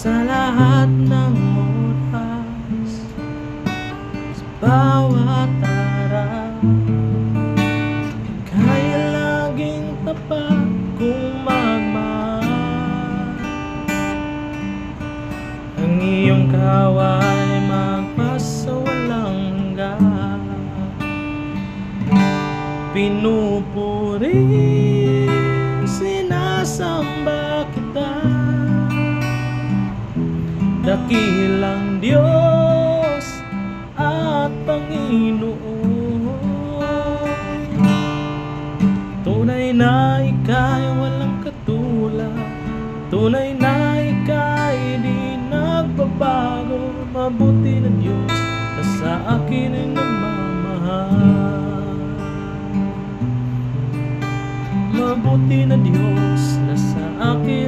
sa lahat ng oras, sa bawat araw. Kaya laging tapat kung magmahal. Ang iyong kaway magpasawalang hanggan. Pinupuri, sinasamba kita, dakilang Diyos at Panginoon. Tunay na ika'y walang katulad, tunay na ika'y di nagbabago. Mabuti na Diyos na sa akin ay nagmamahal. Mabuti na Diyos na sa akin